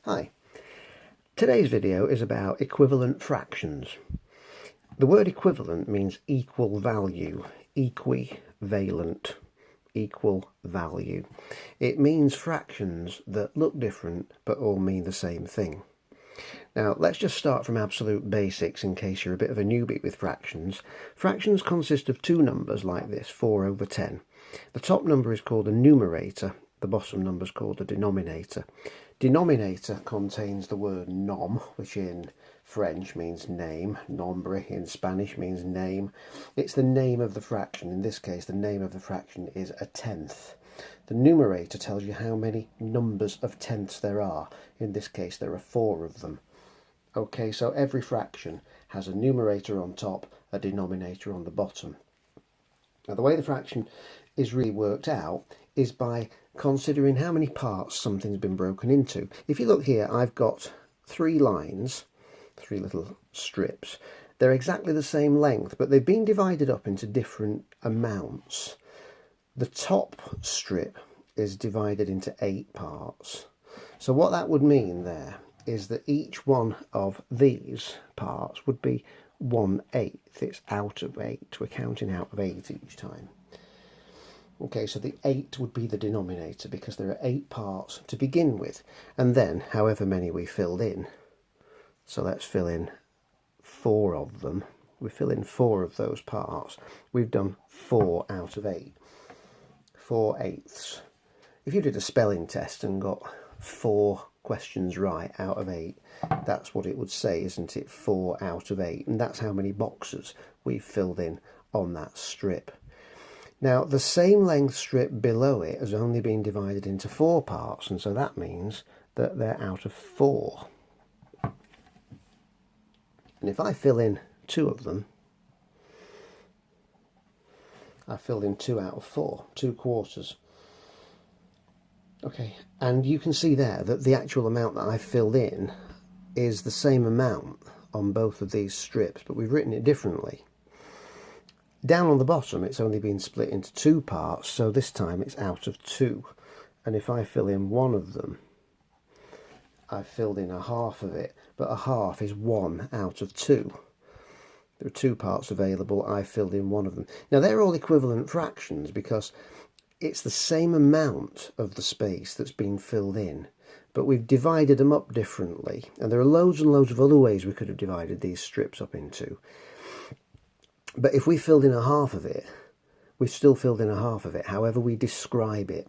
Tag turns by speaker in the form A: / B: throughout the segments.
A: Hi, today's video is about equivalent fractions. The word equivalent means equal value, equivalent, equal value. It means fractions that look different but all mean the same thing. Now let's just start from absolute basics in case you're a bit of a newbie with fractions. Fractions consist of two numbers like this, 4/10. The top number is called a numerator, the bottom number is called a denominator. Denominator contains the word nom, which in French means name. Nombre in Spanish means name. It's the name of the fraction. In this case, the name of the fraction is a tenth. The numerator tells you how many numbers of tenths there are. In this case, there are 4 of them. Okay, so every fraction has a numerator on top, a denominator on the bottom. Now, the way the fraction is really worked out is by considering how many parts something's been broken into. If you look here, I've got 3 lines, 3 little strips. They're exactly the same length, but they've been divided up into different amounts. The top strip is divided into 8 parts. So what that would mean there is that each one of these parts would be 1/8. It's out of 8. We're counting out of 8 each time. Okay, so the 8 would be the denominator because there are 8 parts to begin with, and then however many we filled in. So let's fill in 4 of them. We fill in 4 of those parts. We've done 4 out of 8. 4/8. If you did a spelling test and got 4 questions right out of 8, that's what it would say, isn't it? 4 out of 8. And that's how many boxes we've filled in on that strip. Now, the same length strip below it has only been divided into 4 parts, and so that means that they're out of 4. And if I fill in 2 of them, I filled in 2 out of 4, 2 quarters. Okay, and you can see there that the actual amount that I filled in is the same amount on both of these strips, but we've written it differently. Down on the bottom, it's only been split into 2 parts, so this time it's out of 2. And if I fill in 1 of them, I've filled in a half of it, but a half is 1 out of 2. There are 2 parts available, I filled in 1 of them. Now they're all equivalent fractions because it's the same amount of the space that's been filled in, but we've divided them up differently. And there are loads and loads of other ways we could have divided these strips up into. But if we filled in a half of it, we've still filled in a half of it, however we describe it.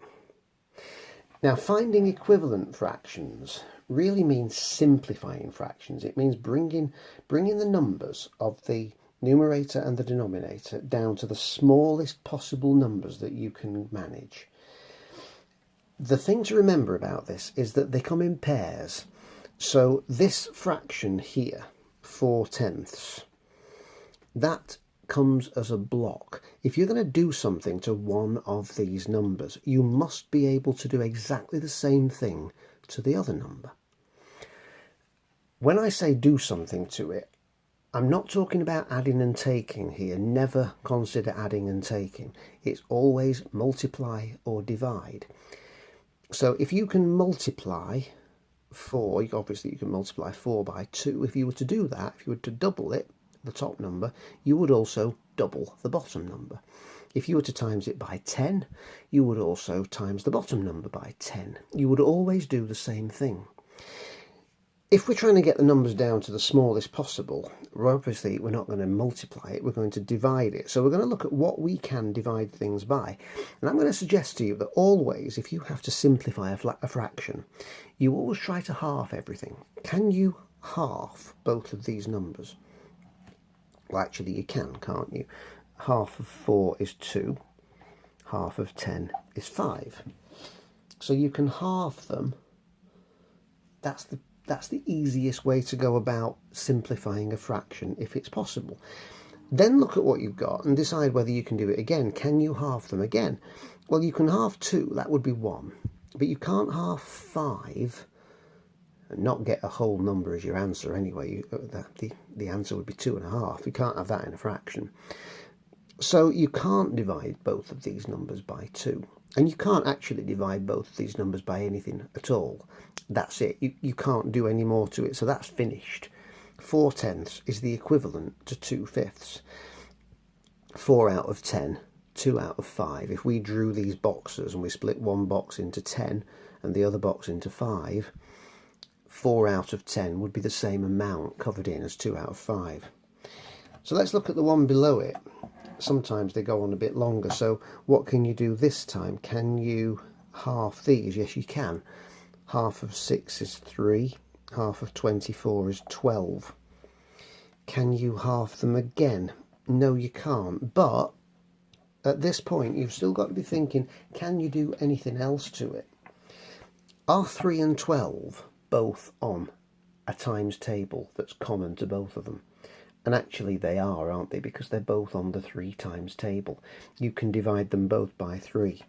A: Now, finding equivalent fractions really means simplifying fractions. It means bringing the numbers of the numerator and the denominator down to the smallest possible numbers that you can manage. The thing to remember about this is that they come in pairs. So this fraction here, 4/10, that comes as a block. If you're going to do something to one of these numbers, you must be able to do exactly the same thing to the other number. When I say do something to it, I'm not talking about adding and taking here. Never consider adding and taking. It's always multiply or divide. So if you can multiply 4, obviously you can multiply 4 by 2. If you were to do that, if you were to double it, the top number, you would also double the bottom number. If you were to times it by 10, you would also times the bottom number by 10. You would always do the same thing. If we're trying to get the numbers down to the smallest possible, obviously we're not going to multiply it, we're going to divide it. So we're going to look at what we can divide things by. And I'm going to suggest to you that always, if you have to simplify a fraction, you always try to half everything. Can you half both of these numbers? Well, actually you can, can't you? Half of 4 is 2. Half of 10 is 5. So you can half them. That's the easiest way to go about simplifying a fraction if it's possible. Then look at what you've got and decide whether you can do it again. Can you half them again? Well, you can half 2, that would be 1. But you can't half 5 and not get a whole number as your answer anyway. The answer would be 2.5. You can't have that in a fraction. So you can't divide both of these numbers by 2. And you can't actually divide both of these numbers by anything at all. that's it. You can't do any more to it, so that's finished. 4/10 is the equivalent to 2/5. 4 out of 10, 2 out of 5. If we drew these boxes and we split one box into 10 and the other box into 5, 4 out of 10 would be the same amount covered in as 2 out of 5. So let's look at the one below it. Sometimes they go on a bit longer, so what can you do this time? Can you half these? Yes, you can. Half of 6 is 3, half of 24 is 12. Can you half them again? No, you can't. But at this point, you've still got to be thinking, can you do anything else to it? Are 3 and 12 both on a times table that's common to both of them? And actually they are, aren't they? Because they're both on the 3 times table. You can divide them both by 3.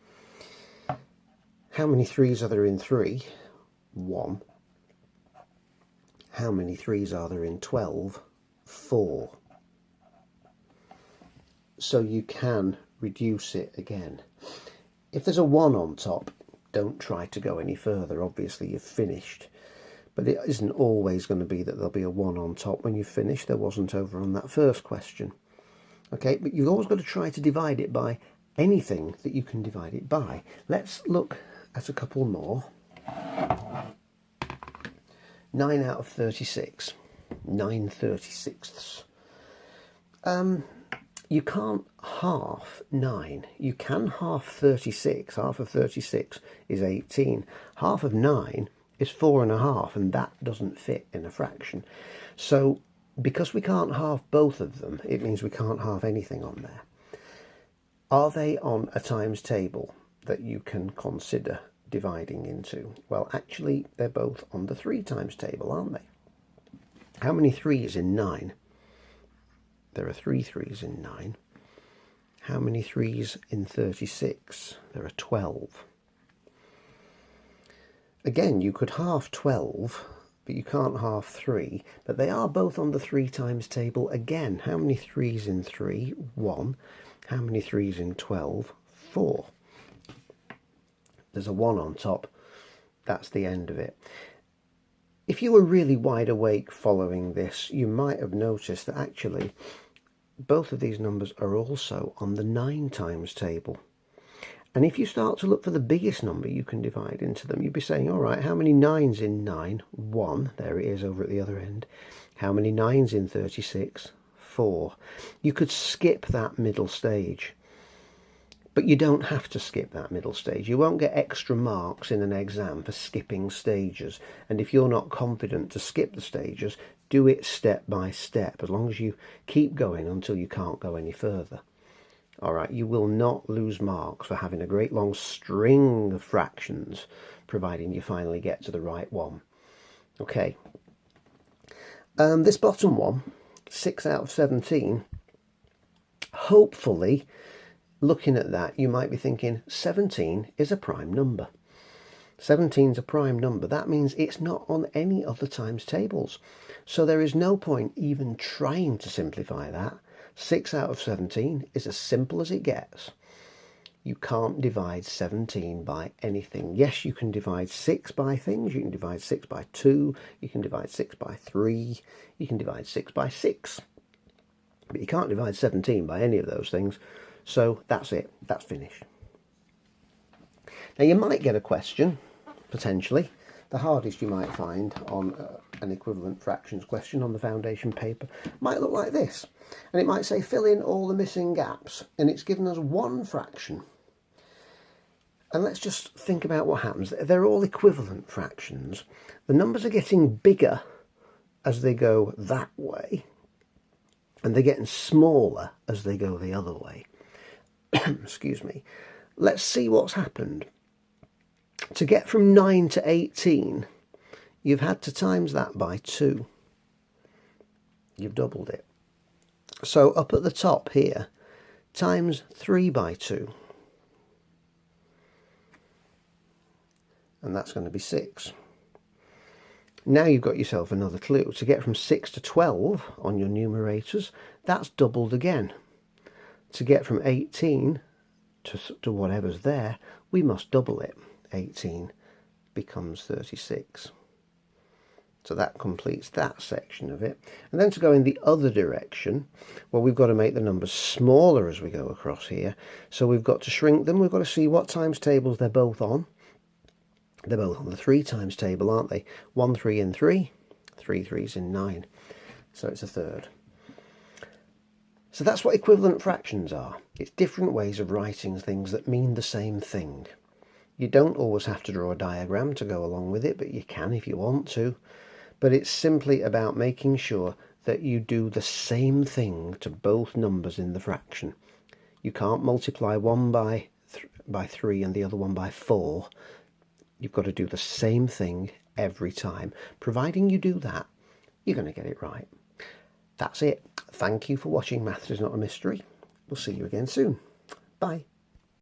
A: How many 3's are there in 3? 1. How many 3's are there in 12? 4. So you can reduce it again. If there's a 1 on top, don't try to go any further. Obviously you've finished. But it isn't always going to be that there'll be a 1 on top when you've finished. There wasn't over on that first question. Okay, but you've always got to try to divide it by anything that you can divide it by. Let's look at a couple more. 9 out of 36. 9/36. You can't half 9. You can half 36. Half of 36 is 18. Half of 9 is 4.5, and that doesn't fit in a fraction. So because we can't half both of them, it means we can't half anything on there. Are they on a times table that you can consider dividing into? Well, actually, they're both on the 3 times table, aren't they? How many 3's in 9? There are 3 3's in 9. How many 3's in 36? There are 12. Again, you could half 12, but you can't half 3. But they are both on the 3 times table again. How many 3's in 3? 1. How many 3's in 12? 4. There's a 1 on top. That's the end of it. If you were really wide awake following this, you might have noticed that actually both of these numbers are also on the 9 times table. And if you start to look for the biggest number you can divide into them, you'd be saying, all right, how many 9's in 9? 1. There it is over at the other end. How many 9's in 36? 4. You could skip that middle stage. But you don't have to skip that middle stage. You won't get extra marks in an exam for skipping stages. And if you're not confident to skip the stages, do it step by step, as long as you keep going until you can't go any further. All right, you will not lose marks for having a great long string of fractions, providing you finally get to the right one. Okay. This bottom one, 6 out of 17, hopefully, looking at that, you might be thinking 17 is a prime number. 17 is a prime number. That means it's not on any other times tables. So there is no point even trying to simplify that. 6 out of 17 is as simple as it gets. You can't divide 17 by anything. Yes, you can divide 6 by things. You can divide 6 by 2. You can divide 6 by 3. You can divide 6 by 6. But you can't divide 17 by any of those things. So that's it. That's finished. Now you might get a question, potentially. The hardest you might find on an equivalent fractions question on the foundation paper might look like this. And it might say, fill in all the missing gaps. And it's given us one fraction. And let's just think about what happens. They're all equivalent fractions. The numbers are getting bigger as they go that way. And they're getting smaller as they go the other way. Excuse me. Let's see what's happened. To get from 9 to 18, you've had to times that by 2. You've doubled it. So up at the top here, times 3 by 2. And that's going to be 6. Now you've got yourself another clue. To get from 6 to 12 on your numerators, that's doubled again. To get from 18 to whatever's there, we must double it. 18 becomes 36. So that completes that section of it. And then to go in the other direction, well, we've got to make the numbers smaller as we go across here. So we've got to shrink them. We've got to see what times tables they're both on. They're both on the 3 times table, aren't they? 1 3 in 3, 3 3s in 9. So it's a third. So that's what equivalent fractions are. It's different ways of writing things that mean the same thing. You don't always have to draw a diagram to go along with it, but you can if you want to. But it's simply about making sure that you do the same thing to both numbers in the fraction. You can't multiply one by 3 and the other one by 4. You've got to do the same thing every time. Providing you do that, you're going to get it right. That's it. Thank you for watching Maths is Not a Mystery. We'll see you again soon. Bye.